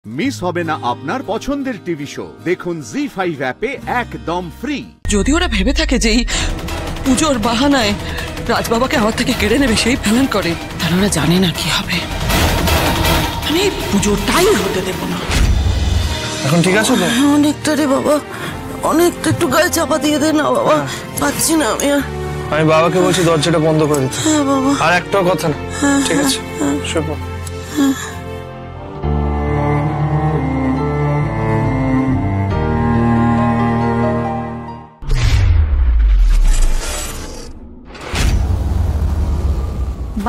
Miss হবে না আপনার পছন্দের টিভি শো। দেখুন জি5 অ্যাপে একদম ফ্রি। যদি ওরা ভেবে থাকে যে এই পুজোর বাহানায় রাজবাবাকে আমার থেকে কেড়ে নেবে সেই প্ল্যান করে, তাহলে ওরা জানে না কি হবে। আমি পুজোটাই হতে দেব না। এখন ঠিক আছে তো? অনেকটা রে বাবা, অনেকটা। একটু গায়ে চাপা দিয়ে দে না বাবা, পাচ্ছি না আমি। আমি বাবাকে বলছি দরজাটা বন্ধ করে দিতে। হ্যাঁ বাবা। আর একটাও কথা না, ঠিক আছে? শুভ।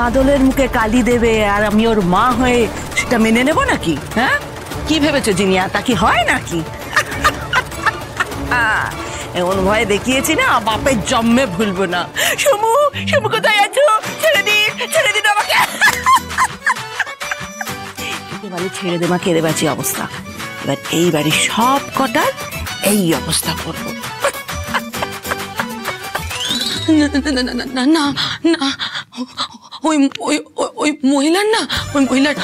বাদলের মুখে কালি দেবে আর আমি ওর মা হয়ে সেটা মেনে নেব নাকি? হ্যাঁ, কি ভেবেছো জিনিয়া, তা কি হয় নাকি? এমন ভয় দেখিয়েছি না, বাপের জন্মে ভুলবো না। সমু, সমু কোথায় আছো? ছেড়ে দিন আমাকে। একেবারে ছেড়ে দে মা, কেঁদে বাঁচি অবস্থা। এবার এই বাড়ির সব কটার এই অবস্থা করবো। না না না, ওই মহিলার না, ওই মহিলার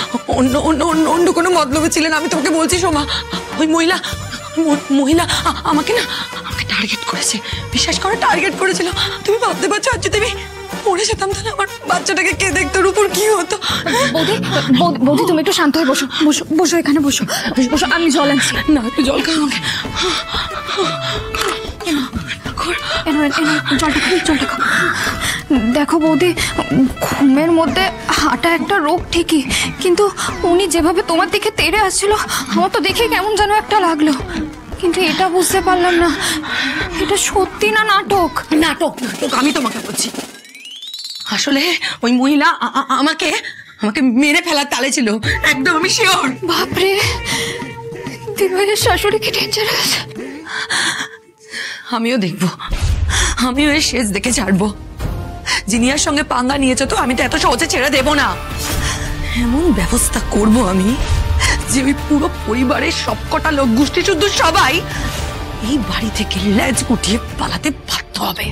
অন্য কোনো মতলবে ছিলেন। আমি তোমাকে বলছি সোমা, ওই মহিলা আমাকে টার্গেট করেছে। বিশ্বাস করে টার্গেট করেছিল। তুমি ভাবতে পারছো আজ যদি আমি পড়ে যেতাম তাহলে আমার বাচ্চাটাকে কে দেখতো, ওর উপর কি হতো? বৌদি তুমি একটু শান্ত হয়ে বসো, বসো এখানে বসো। আমি জল আনছি। না, একটু জল খাও আমাকে। জলটা খাও। দেখো বৌদি, ঘুমের মধ্যে হাঁটা একটা রোগ ঠিকই, কিন্তু উনি যেভাবে তোমার দিকে তেড়ে আসছিল আমার তো দেখে কেমন যেন একটা লাগলো। কিন্তু এটা বুঝতে পারলাম না এটা সত্যি না নাটক। নাটক আমি তোমাকে বলছি। আসলে ওই মহিলা আমাকে মেরে ফেলার তালে ছিল, একদম আমি শিওর। বাপরে, দিদিভাইয়ের শাশুড়ি কি ডেঞ্জারাস। আমিও দেখবো, আমিও এর শেষ দেখে ছাড়বো। জিনিয়ার সঙ্গে পাঙ্গা নিয়েছো তো আমি তো এত সহজে ছেড়ে দেব না। এমন ব্যবস্থা করব আমি যে ওই পুরো পরিবারের সবকটা লোক গোষ্ঠী শুদ্ধ সবাই এই বাড়ি থেকে লেজ গুটিয়ে পালাতে বাধ্য হবে।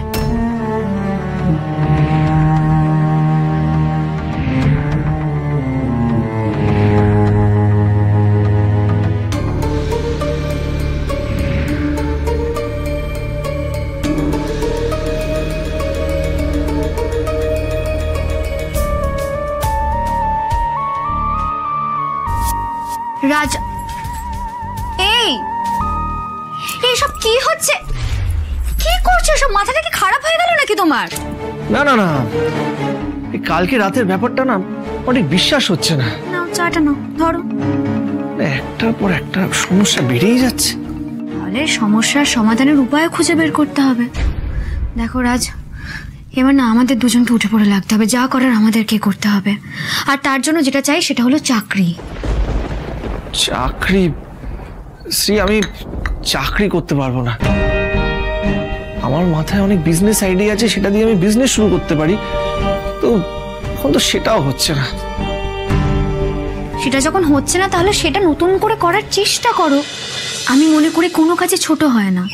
রাজা, এইসব কি হচ্ছে? কি করছো? সব মাথাটা কি খারাপ হয়ে গেল নাকি তোমার? না না না, এই কালকে রাতের ব্যাপারটা না অনেক বিশ্বাস হচ্ছে না। নাও চাটা নাও, ধরো। একটার পর একটা সমস্যা বেড়েই যাচ্ছে। তাহলে সমস্যার সমাধানের উপায় খুঁজে বের করতে হবে। দেখো রাজ, এবার না আমাদের দুজনকে উঠে পড়ে লাগতে হবে। যা করার আমাদেরকে করতে হবে। আর তার জন্য যেটা চাই সেটা হলো চাকরি। চাকরি? শ্রী, আমি চাকরি করতে পারবো না। আমার মাথায় অনেক বিজনেস আইডিয়া আছে, সেটা দিয়ে আমি বিজনেস শুরু করতে পারি, তো এখন তো সেটাও হচ্ছে না। সেটা যখন হচ্ছে না তাহলে সেটা নতুন করে করার চেষ্টা করো। আমি মনে করি কোনো কাজে ছোট হয় না।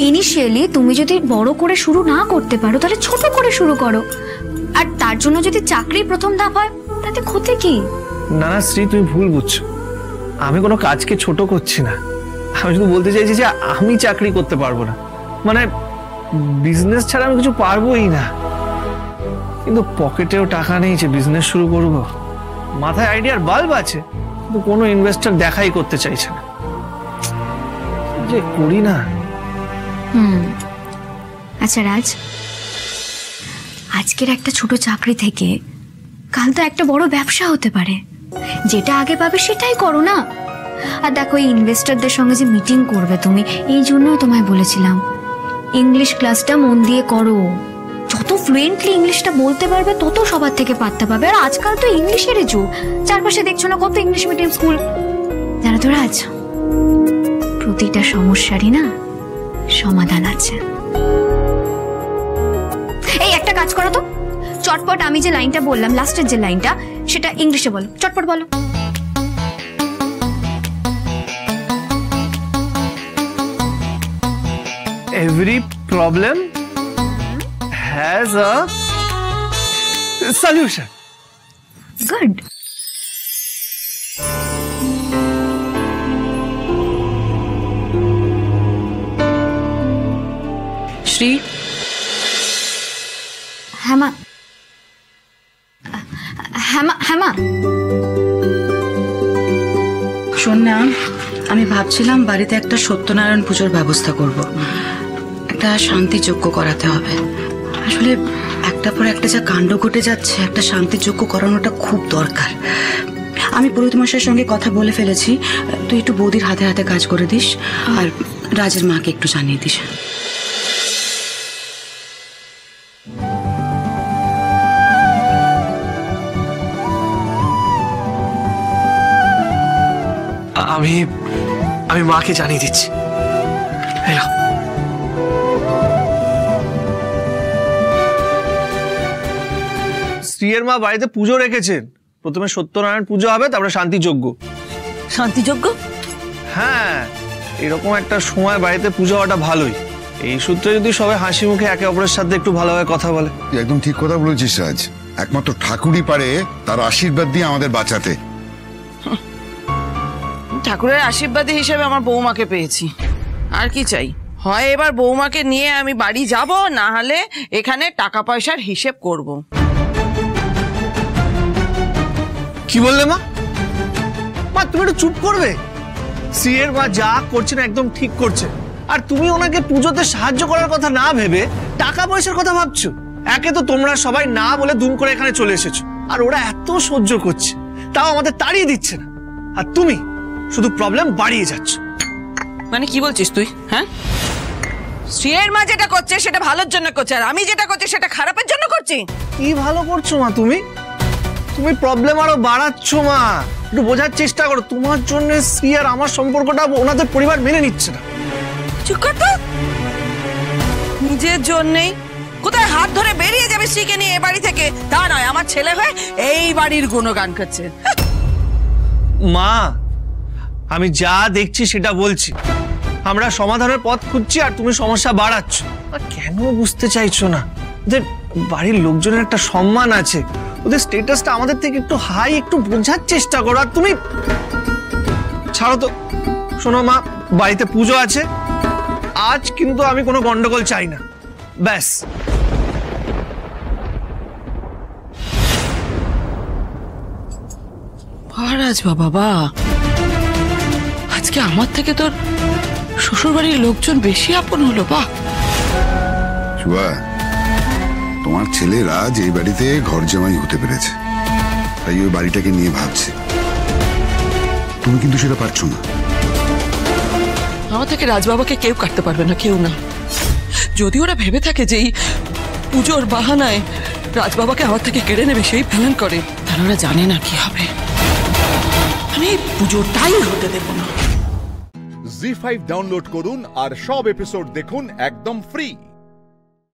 ইনিশিয়ালি তুমি যদি বড় করে শুরু না করতে পারো তাহলে ছোট করে শুরু করো। আর তার জন্য যদি চাকরি প্রথম ধাপ হয় তাতে ক্ষতি কি? না না শ্রী, তুমি ভুল বুঝছো। আমি কোনো কাজকে ছোট করছি না। আমি শুধু বলতে চাইছি যে আমি চাকরি করতে পারবো না, মানে বিজনেস ছাড়া আমি কিছু পারবোই না। কিন্তু পকেটেও টাকা নেই যে বিজনেস শুরু করব। মাথায় আইডিয়ার বাল্ব আছে, কিন্তু কোনো ইনভেস্টর দেখাই করতে চাইছে না। যে করি না। আচ্ছা রাজ, আজকের একটা ছোট চাকরি থেকে কাল তো একটা বড় ব্যবসা হতে পারে। যেটা আগে পাবে সেটাই করো না। আর দেখো, এই ইনভেস্টরদের সঙ্গে যে মিটিং করবে তুমি, এই জন্যই তোমায় বলেছিলাম ইংলিশ ক্লাসটা মন দিয়ে করো। যত ফ্লুয়েন্টলি ইংলিশটা বলতে পারবে তত সবার থেকে পাত্তা পাবে। আর আজকাল তো ইংলিশের যুগ, চারপাশে দেখছো না কত ইংলিশ মিডিয়াম স্কুল। জানো তো রাজ, প্রতিটা সমস্যারই না সমাধান আছে। এই একটা কাজ করো তো, চটপট আমি যে লাইনটা বললাম, লাস্টের যে লাইনটা, সেটা ইংলিশে বলো। চটপট বলো। Every problem has a solution. Good. Shri, হ্যাঁ মা। হ্যাঁ মা। শোন না, আমি ভাবছিলাম বাড়িতে একটা সত্যনারায়ণ পুজোর ব্যবস্থা করব। একটা শান্তিযজ্ঞ করাতে হবে। আসলে একটা পর একটা যা কাণ্ড ঘটে যাচ্ছে, একটা শান্তিযজ্ঞ করানোটা খুব দরকার। আমি পুরোহিত মশাইয়ের সঙ্গে কথা বলে ফেলেছি। তুই একটু বৌদির হাতে হাতে কাজ করে দিস, আর রাজের মাকে একটু জানিয়ে দিস। আমি মাকে জানিয়ে দিচ্ছি। স্ত্রীর মা বাড়িতে পুজো রেখেছেন। প্রথমে সত্যনারায়ণ পুজো হবে, তারপরে শান্তিযজ্ঞ। শান্তিযজ্ঞ? হ্যাঁ, এরকম একটা সময় বাড়িতে পুজো হওয়াটা ভালোই। এই সূত্রে যদি সবাই হাসি মুখে একে অপরের সাথে একটু ভালোভাবে কথা বলে। তুই একদম ঠিক কথা বলেছিস রাজ। একমাত্র ঠাকুরই পারে তার আশীর্বাদ দিয়ে আমাদের বাঁচাতে। ঠাকুরের আশীর্বাদী হিসেবে আমার বৌমাকে পেয়েছি, আর কি চাই? হয় এবার বৌমাকে নিয়ে আমি বাড়ি যাব, না হলে এখানে টাকা পয়সার হিসেব করব। কি বললে মা? মা তুমি একটু চুপ করবে? স্ত্রীর মা যা করছে না একদম ঠিক করছে, আর তুমি ওনাকে পুজোতে সাহায্য করার কথা না ভেবে টাকা পয়সার কথা ভাবছো। একে তো তোমরা সবাই না বলে দুম করে এখানে চলে এসেছো, আর ওরা এত সহ্য করছে, তাও আমাদের তাড়িয়ে দিচ্ছে না, আর তুমি শুধু প্রবলেম বাড়িয়ে যাচ্ছ। মানে কি বলছিস তুই? হ্যাঁ, স্ত্রীর মা যেটা করছে সেটা ভালোর জন্য করছে, আর আমি যেটা করছি সেটা খারাপের জন্য করছি। কি ভালো করছো মা তুমি? তুমি প্রবলেম আরো বাড়াচ্ছ মা। একটু বোঝার চেষ্টা করো, তোমার জন্য শ্রী আর আমার সম্পর্কটা ওনাদের পরিবার মেনে নিচ্ছে না। চুপ কর তো। নিজের জন্যই কোথায় হাত ধরে বেরিয়ে যাবে স্ত্রীকে নিয়ে এ বাড়ি থেকে, তা নয় আমার ছেলে হয়ে এই বাড়ির গুণগান করছে। মা, আমি যা দেখছি সেটা বলছি। আমরা সমাধানের পথ খুঁজছি, আর তুমি সমস্যা বাড়াচ্ছ। কেন বুঝতে চাইছো না? ওদের বাড়ির লোকজনের একটা সম্মান আছে, ওদের স্ট্যাটাসটা আমাদের থেকে একটু হাই, একটু বোঝার চেষ্টা করো। আর তুমি ছাড়ো তো। শোনো মা, বাড়িতে পুজো আছে আজ, কিন্তু আমি কোনো গন্ডগোল চাই না, ব্যাস। মহারাজ বাবা, আজকে আমার থেকে তোর শ্বশুর বাড়ির লোকজন বেশি আপন হলো। বাহ শুভা, তোমার ছেলে রাজ এই বাড়িতে ঘর জামাই হতে পেরেছে, তাই ওই বাড়িটাকে নিয়ে ভাবছে। তুমি কিন্তু সেটা পারছো না। আমার থেকে রাজবাবাকে কেউ কাটতে পারবে না, কেউ না। যদি ওরা ভেবে থাকে যে এই পুজোর বাহানায় রাজবাবাকে আমার থেকে কেড়ে নেবে, সেই প্ল্যান করে, তাহলে ওরা জানে না কি হবে। আমি পুজোটাই হতে দেব না। জি5 ডাউনলোড করুন আর সব এপিসোড দেখুন একদম ফ্রি।